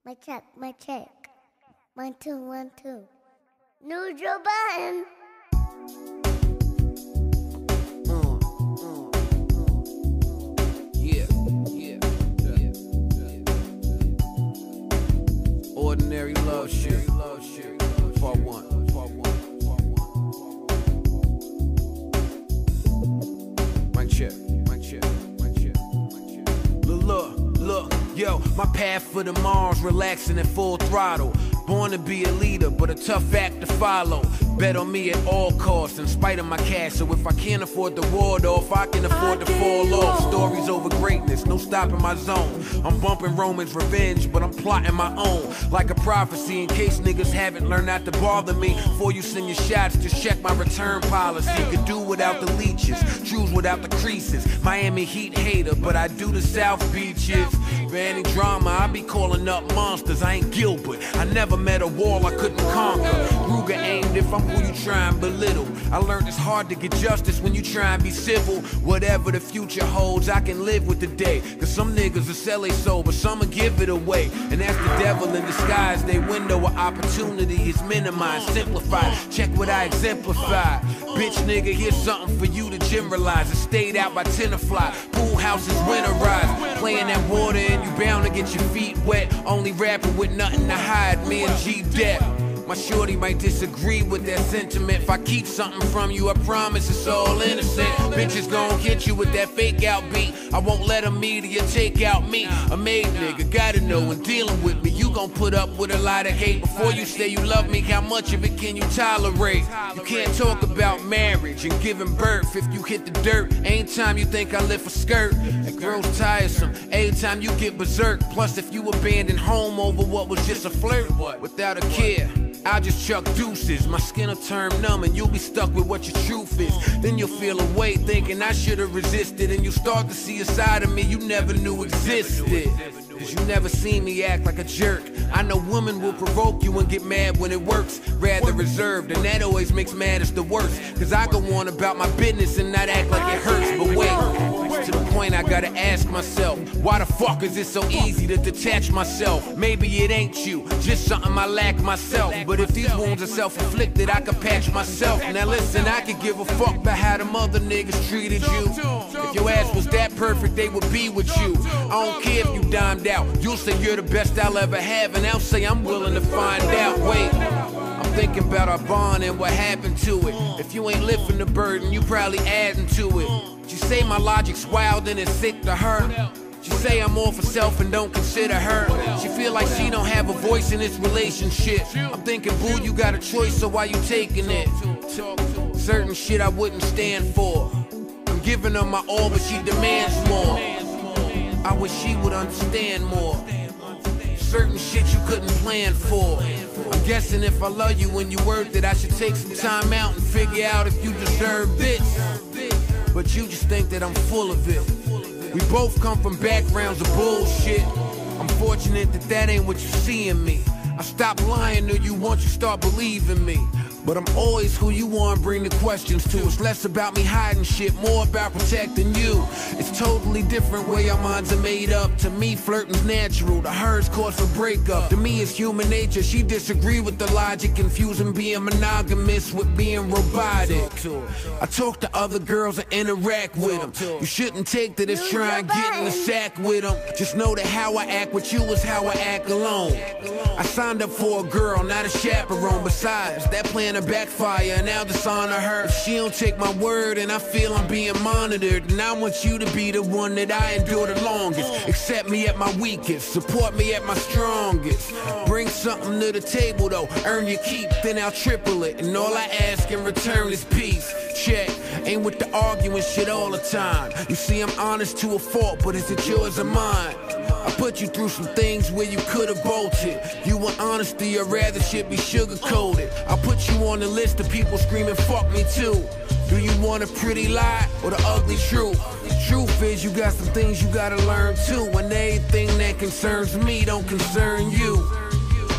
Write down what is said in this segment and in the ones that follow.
My check. 1, 2, 1, 2. Neutral Budden. Yeah. Ordinary love shit. Part 1. Mic check. Look, yo, my path for the Mars, relaxing at full throttle. Born to be a leader, but a tough act to follow. Bet on me at all costs, in spite of my cash. So if I can't afford the ward off, I can afford to fall off. Stories over greatness, no stopping my zone. I'm bumping Roman's revenge, but I'm plotting my own. Like a prophecy, in case niggas haven't learned not to bother me. Before you send your shots, just check my return policy. Could do without the leeches, choose without the creases. Miami Heat hater, but I do the South Beaches. For any drama, I be calling up monsters. I ain't Gilbert, I never met a wall I couldn't conquer. Ruger aimed if I'm who you try and belittle. I learned it's hard to get justice when you try and be civil. Whatever the future holds, I can live with the day. Cause some niggas will sell their soul, but some will give it away. And that's the devil in disguise. Their window of opportunity is minimized, simplified. Check what I exemplify. Bitch nigga, here's something for you to generalize. It stayed out by tenderfly. Pool houses winterized. Playing that water and you bound to get your feet wet. Only rapping with nothing to hide. Me and G-Dep. My shorty might disagree with that sentiment. If I keep something from you, I promise it's all innocent. Bitches gon' hit you with that fake out beat. I won't let a media take out me. A made nigga, gotta know when dealing with me, you gon' put up with a lot of hate. Before you say you love me, how much of it can you tolerate? You can't talk about marriage and giving birth if you hit the dirt. Anytime you think I lift a skirt, it grows tiresome. Anytime you get berserk. Plus if you abandon home over what was just a flirt without a care, I'll just chuck deuces. My skin'll turn numb and you'll be stuck with what your truth is. Then you'll feel away thinking I should've resisted. And you'll start to see a side of me you never knew existed. Cause you never seen me act like a jerk. I know women will provoke you and get mad when it works. Rather reserved, and that always makes matters the worst. Cause I go on about my business and not act like it hurts. But wait, to the point I gotta ask myself, why the fuck is it so easy to detach myself? Maybe it ain't you, just something I lack myself. But if these wounds are self-inflicted, I can patch myself. Now listen, I can give a fuck about how them other niggas treated you. If your ass was that perfect, they would be with you. I don't care if you dimed out, you'll say you're the best I'll ever have, and I'll say I'm willing to find out. Wait, I'm thinking about our bond and what happened to it. If you ain't lifting the burden, you probably adding to it. She say my logic's wild and it's sick to her. She say I'm all for self and don't consider her. She feel like she don't have a voice in this relationship. I'm thinking, boo, you got a choice, so why you taking it? Certain shit I wouldn't stand for. I'm giving her my all, but she demands more. I wish she would understand more. Certain shit you couldn't plan for. I'm guessing if I love you when you worth it, I should take some time out and figure out if you deserve this. But you just think that I'm full of it. We both come from backgrounds of bullshit. I'm fortunate that that ain't what you see in me. I stop lying to you once you start believing me. But I'm always who you want to bring the questions to. It's less about me hiding shit, more about protecting you. It's totally different way our minds are made up. To me, flirting's natural, to her's cause for breakup. To me, it's human nature, she disagree with the logic, confusing being monogamous with being robotic. I talk to other girls and interact with them. You shouldn't take to this try and get in the sack with them. Just know that how I act with you is how I act alone. I signed up for a girl, not a chaperone. Besides, that plan to backfire and I'll dishonor her. If she don't take my word and I feel I'm being monitored, then I want you to be the one that I endure the longest. Accept me at my weakest, support me at my strongest. Bring something to the table though, earn your keep, then I'll triple it. And all I ask in return is peace. Check, ain't with the arguing shit all the time. You see I'm honest to a fault, but is it yours or mine? I put you through some things where you could've bolted. You want honesty or rather shit be sugar-coated. I put you on the list of people screaming fuck me too. Do you want a pretty lie or the ugly truth? The truth is you got some things you gotta learn too. And everything that concerns me don't concern you.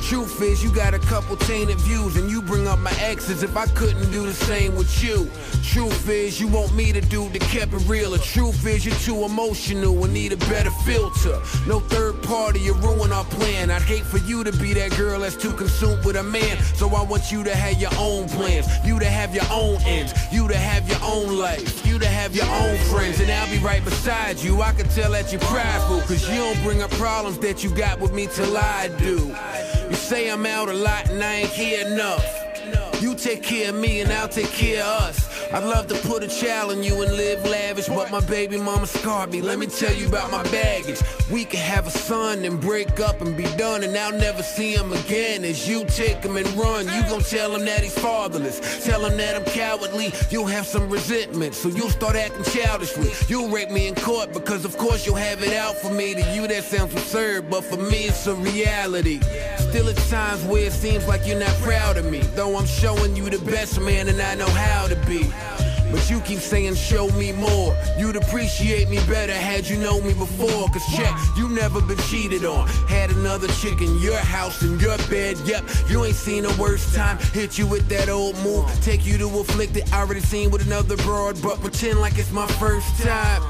Truth is, you got a couple tainted views, and you bring up my exes if I couldn't do the same with you. Truth is, you want me to do that kept it real. The truth is, you're too emotional and need a better filter. No third party, you ruin our plan. I'd hate for you to be that girl that's too consumed with a man. So I want you to have your own plans, you to have your own ends, you to have your own life, you to have your own friends, and I'll be right beside you. I can tell that you're prideful, cause you don't bring up problems that you got with me till I do. You say I'm out a lot and I ain't here enough. You take care of me and I'll take care of us. I'd love to put a child on you and live lavish, but my baby mama scarred me. Let me tell you about my baggage. We can have a son and break up and be done, and I'll never see him again. As you take him and run, you gon' tell him that he's fatherless. Tell him that I'm cowardly, you'll have some resentment, so you'll start acting childishly. You'll rape me in court because of course you'll have it out for me. To you that sounds absurd, but for me it's a reality. Still at times where it seems like you're not proud of me, though I'm showing you the best man and I know how to be. But you keep saying show me more. You'd appreciate me better had you known me before. Cause check, you never been cheated on. Had another chick in your house, in your bed, yep. You ain't seen a worse time. Hit you with that old move, take you to afflicted. Already seen with another broad, but pretend like it's my first time.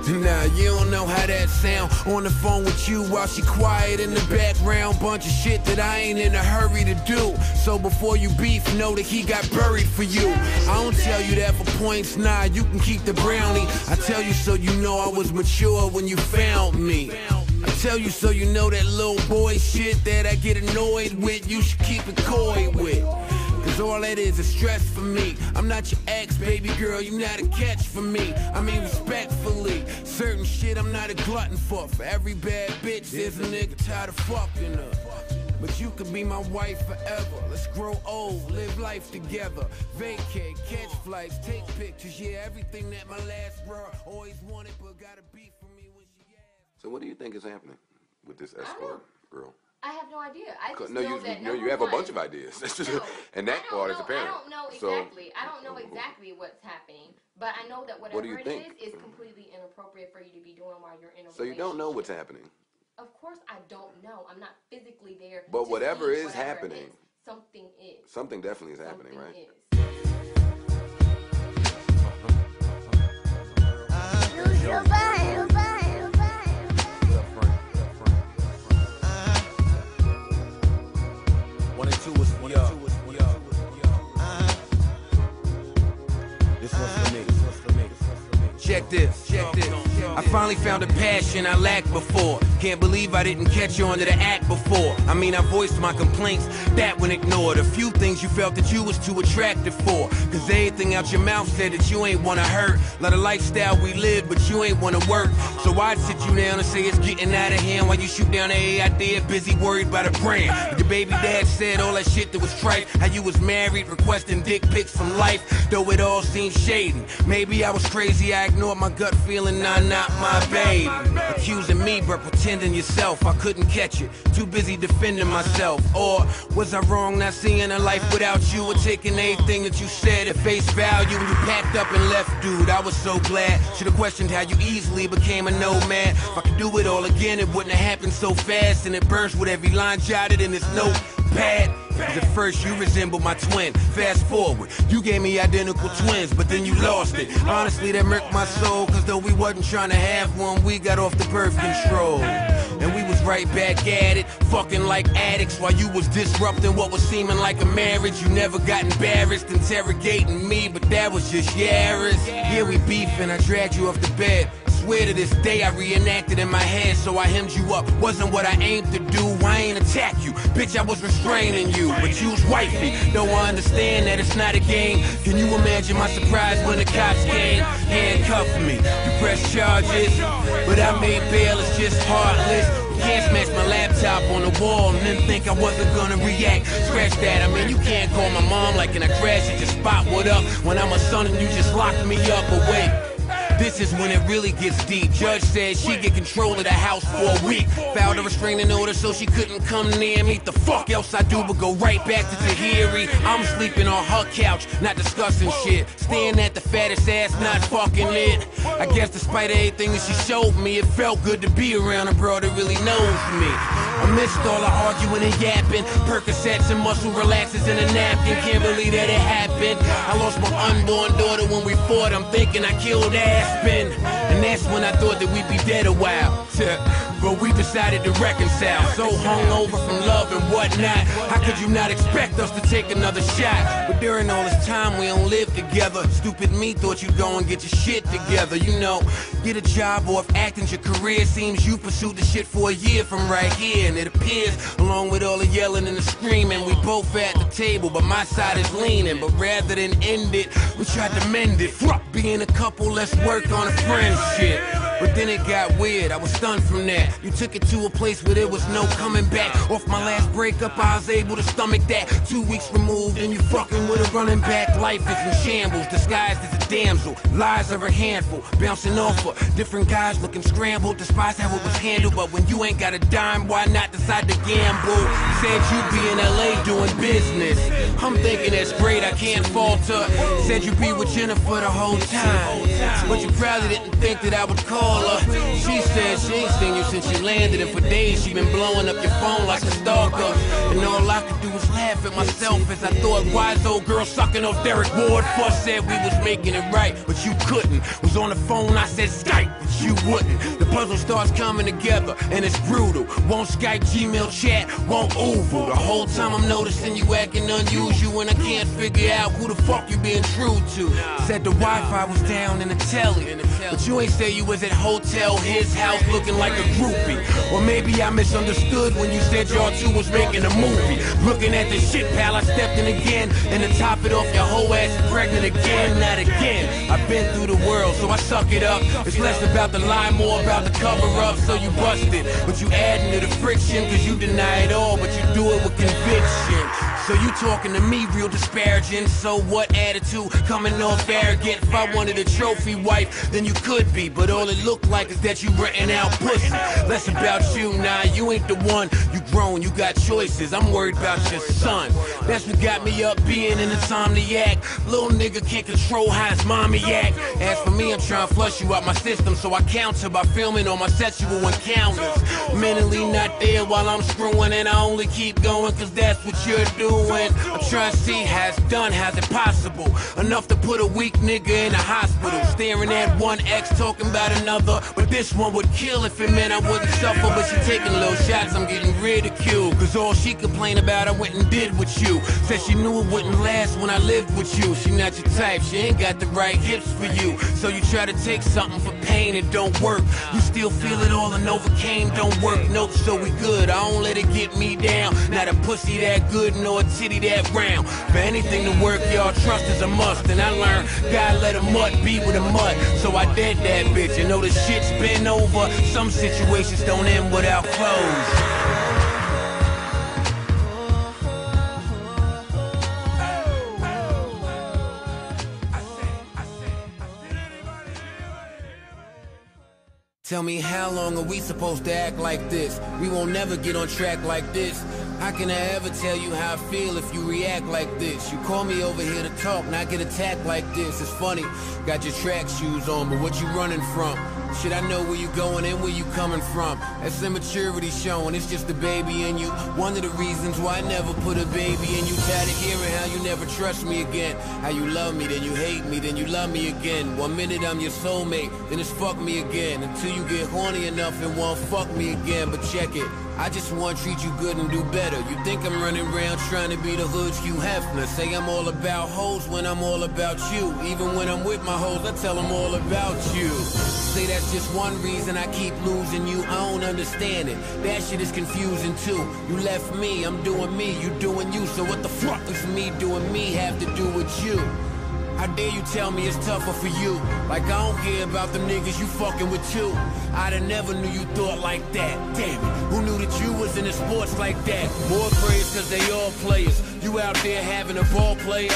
Nah, you don't know how that sound. On the phone with you while she quiet in the background. Bunch of shit that I ain't in a hurry to do. So before you beef, know that he got buried for you. I don't tell you that for points, nah, you can keep the brownie. I tell you so you know I was mature when you found me. I tell you so you know that little boy shit that I get annoyed with, you should keep it coy with. Cause all that is stress for me. I'm not your ex, baby girl, you not a catch for me. I mean respectfully, certain shit I'm not a glutton for. For every bad bitch, there's a nigga tired of fucking her. But you could be my wife forever. Let's grow old, live life together. Vacate, catch flights, take pictures. Yeah, everything that my last bro always wanted, but gotta be for me when she asked. So what do you think is happening with this escort girl? I have no idea. I just No, know that you have a bunch of ideas. And that part is apparent. I don't know exactly. I don't know exactly what's happening, but I know that whatever it is completely inappropriate for you to be doing while you're in a relationship. So you don't know what's happening? Of course I don't know. I'm not physically there. But whatever is happening, something is. Something definitely is happening, right? Lose your mind. One and two is for yo. This one's for me. Check this. I finally found a passion I lacked before. Can't believe I didn't catch on to the act before. I mean, I voiced my complaints, that one ignored. A few things you felt that you was too attractive for. Cause everything out your mouth said that you ain't wanna hurt. Lot of lifestyle we live, but you ain't wanna work. So I'd sit you down and say it's getting out of hand while you shoot down a idea, busy worried about a brand. Like your baby dad said all that shit that was trite. How you was married, requesting dick pics from life, though it all seemed shady. Maybe I was crazy, I ignored my gut feeling, nah, not my baby. Accusing me, but pretending yourself, I couldn't catch it. Too busy defending myself. Or was I wrong not seeing a life without you, or taking anything that you said at face value when you packed up and left, dude? I was so glad. Should've questioned how you easily became a nomad. If I could do it all again, it wouldn't have happened so fast, and it burns with every line jotted in this notepad. Cause at first you resembled my twin. Fast forward, you gave me identical twins, but then you lost it. Honestly, that murked my soul, cause though we wasn't trying to have one, we got off the birth control. And we was right back at it, fucking like addicts, while you was disrupting what was seeming like a marriage. You never got embarrassed interrogating me, but that was just Yaris. Yeah, we beefing, I dragged you off the bed. Swear to this day I reenacted in my head, so I hemmed you up. Wasn't what I aimed to do, I ain't attack you. Bitch, I was restraining you, but you was wifey. Don't understand that it's not a game. Can you imagine my surprise when the cops came? Handcuffed me, you pressed charges, but I made bail, it's just heartless. You can't smash my laptop on the wall and then think I wasn't gonna react. Scratch that, I mean you can't call my mom like in a crash and just spot what up when I'm a son and you just locked me up. But wait, this is when it really gets deep. Judge said she get control of the house for a week. Filed a restraining order so she couldn't come near me. The fuck else I do but go right back to Tahiri. I'm sleeping on her couch, not discussing shit. Staring at the fattest ass, not fucking it. I guess despite everything that she showed me, it felt good to be around a bro that really knows me. I missed all the arguing and yapping, Percocets and muscle relaxers and a napkin. Can't believe that it happened. I lost my unborn daughter when we fought. I'm thinking I killed Aspen, and that's when I thought that we'd be dead a while. But we decided to reconcile. So hungover from love and whatnot, how could you not expect us to take another shot? But during all this time we don't live together. Stupid me thought you'd go and get your shit together. You know, get a job, or if acting's your career, seems you pursued the shit for a year from right here. And it appears, along with all the yelling and the screaming, we both at the table, but my side is leaning. But rather than end it, we tried to mend it. Fuck being a couple, let's work on a friendship. But then it got weird, I was stunned from that. You took it to a place where there was no coming back. Off my last breakup, I was able to stomach that. 2 weeks removed and you fucking with a running back. Life is in shambles, disguised as a damsel. Lies are a handful, bouncing off of different guys looking scrambled. Despise how it was handled, but when you ain't got a dime, why not decide to gamble? Said you'd be in LA doing business. I'm thinking that's great, I can't falter. Said you'd be with Jennifer the whole time, but you probably didn't think that I would call her. She said she ain't seen you since you landed, and for days she been blowing up your phone like a stalker. And all I could do was laugh at myself as I thought, wise old girl sucking off Derek Ward. Fuss said we was making it right, but you couldn't. Was on the phone, I said Skype, but you wouldn't. The puzzle starts coming together, and it's brutal. Won't Skype, Gmail chat, won't Uber. The whole time I'm noticing you acting unusual, and I can't figure out who the fuck you being true to. Said the Wi-Fi was down in the telly, but you ain't say you was at hotel, his house, looking like a groupie. Or maybe I misunderstood when you said y'all two was making a movie. Looking at the shit pal, I stepped in again, and to top it off, your whole ass is pregnant again. Not again. I've been through the world, so I suck it up. It's less about the lie, more about the cover up. So you busted, but you adding to the friction, cause you deny it all, but you do it with conviction. So you talking to me real disparaging. So what attitude coming off arrogant? If I wanted a trophy wife, then you could be, but all it looked like is that you renting out pussy. Less about you, nah, you ain't the one. You grown, you got choices, I'm worried about your son. That's what got me up being an insomniac. Little nigga can't control how his mommy act. As for me, I'm trying to flush you out my system, so I counter by filming all my sexual encounters. Mentally not there while I'm screwing, and I only keep going cause that's what you're doing. I'm trying to see how it's done, how's it possible? Enough to put a weak nigga in the hospital, staring at one ex talking about another. But this one would kill if it meant I wouldn't suffer. But she taking little shots, I'm getting ridiculed, cause all she complained about I went and did with you. Said she knew it wouldn't last when I lived with you. She not your type, she ain't got the right hips for you. So you try to take something for pain, it don't work. You still feel it all and overcame, don't work. Nope, so we good, I don't let it get me down. Not a pussy that good, nor a titty that round. For anything to work, y'all, trust is a must. And I learned, God let a mutt be with a mutt. So I did that bitch, you know the shit's been over. Some situations don't end without close. Tell me, how long are we supposed to act like this? We won't never get on track like this. How can I ever tell you how I feel if you react like this? You call me over here to talk, not get attacked like this. It's funny, got your track shoes on, but what you running from? Shit, I know where you going and where you coming from. That's immaturity showing, it's just a baby in you. One of the reasons why I never put a baby in you. Tired of hearing how you never trust me again. How you love me, then you hate me, then you love me again. 1 minute I'm your soulmate, then it's fuck me again. Until you get horny enough and won't fuck me again. But check it, I just want to treat you good and do better. You think I'm running around trying to be the hood's Hugh Hefner. Say I'm all about hoes when I'm all about you. Even when I'm with my hoes, I tell them all about you. Say that's just one reason I keep losing you. I don't understand it, that shit is confusing too. You left me, I'm doing me, you doing you. So what the fuck does me doing me have to do with you? How dare you tell me it's tougher for you? Like I don't care about them niggas you fucking with too. I'd have never knew you thought like that. Damn it, who knew that you was in the sports like that? More praise cause they all players. You out there having a ball player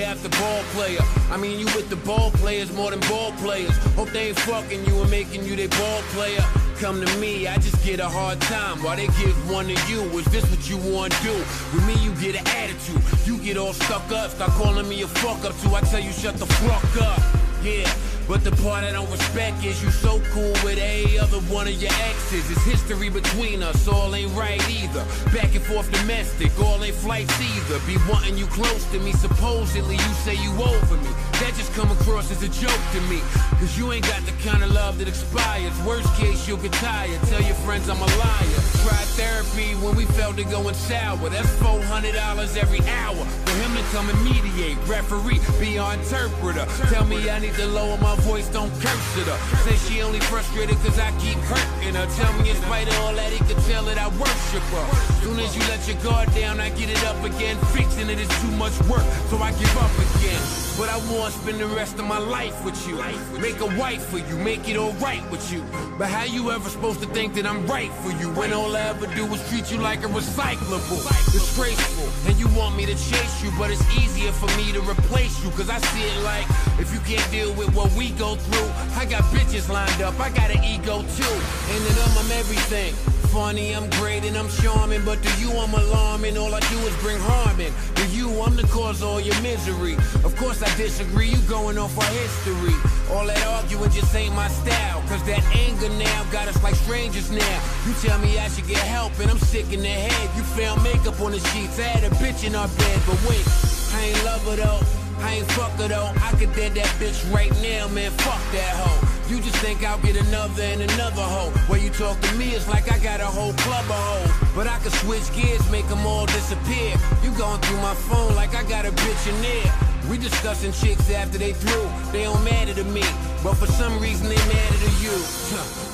after ball player. I mean, you with the ball players more than ball players. Hope they ain't fucking you and making you their ball player. Come to me, I just get a hard time while they give one to you. Is this what you want to do? With me, you get an attitude. You get all stuck up, start calling me a fuck up too. I tell you, shut the fuck up. Yeah. But the part I don't respect is you so cool with a other one of your exes. It's history between us, all ain't right either. Back and forth domestic, all ain't flights either. Be wanting you close to me, supposedly you say you over me. That just come across as a joke to me. Cause you ain't got the kind of love that expires. Worst case, you'll get tired. Tell your friends I'm a liar. Tried therapy when we felt it going sour. That's $400 every hour for him to come and mediate, referee, be our interpreter. Tell me I need to lower my voice, don't curse at her. Say she only frustrated cause I keep hurting her. Tell me in spite of all that, he could tell that I worship her. Soon as you let your guard down, I get it up again. Fixing it is too much work, so I give up again. But I want to spend the rest of my life with you. Make a wife for you, make it alright with you. But how you ever supposed to think that I'm right for you when all I ever do is treat you like a recyclable? Disgraceful, and you want me to chase you, but it's easier for me to replace you. Cause I see it like, if you can't deal with what we go through, I got bitches lined up, I got an ego too. And to them I'm everything. Funny, I'm great and I'm charming, but to you I'm alarming. All I do is bring harm in. To you I'm the cause of all your misery. Of course I disagree, you going off our history. All that arguing just ain't my style. Cause that anger now got us like strangers now. You tell me I should get help and I'm sick in the head. You found makeup on the sheets, I had a bitch in our bed. But wait, I ain't love her though, I ain't fuck her though. I could dead that bitch right now, man, fuck that hoe. You just think I'll get another and another hoe. When you talk to me, it's like I got a whole club of hoes. But I can switch gears, make them all disappear. You going through my phone like I got a bitch in there. We discussing chicks after they through. They don't matter to me, but for some reason they matter to you.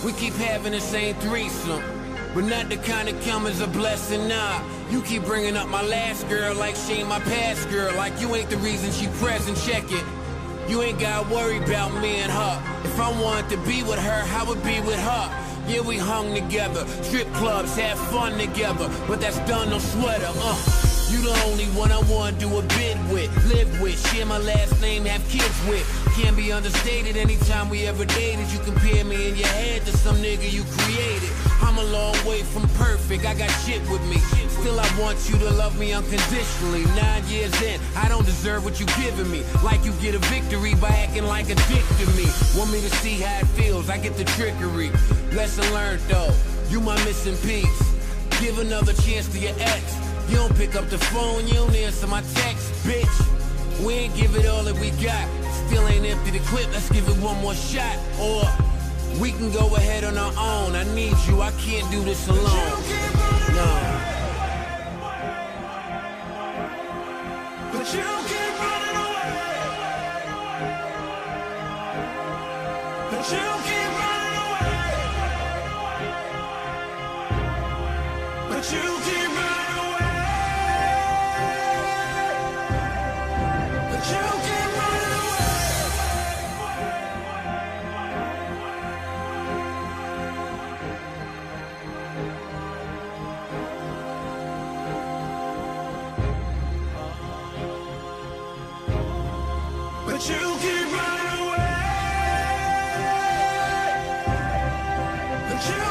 We keep having the same threesome, but not the kind that come as a blessing, nah. You keep bringing up my last girl like she ain't my past girl. Like you ain't the reason she present, check it. You ain't gotta worry about me and her. If I wanted to be with her, I would be with her. Yeah, we hung together, strip clubs, had fun together, but that's done, no sweater, You the only one I wanna do a bid with, live with, share my last name, have kids with. Can't be understated, anytime we ever dated, you compare me in your head to some nigga you created. I'm a long way from perfect, I got shit with me. Still I want you to love me unconditionally. 9 years in, I don't deserve what you giving me. Like you get a victory by acting like a dick to me. Want me to see how it feels, I get the trickery. Lesson learned though, you my missing piece. Give another chance to your ex. You don't pick up the phone, you don't answer my text, bitch. We ain't give it all that we got. Still ain't empty the clip, let's give it one more shot. Or we can go ahead on our own. I need you, I can't do this alone. No. But you keep running away. But you keep running away. But you keep running away. But you keep running away. But you keep running away. But you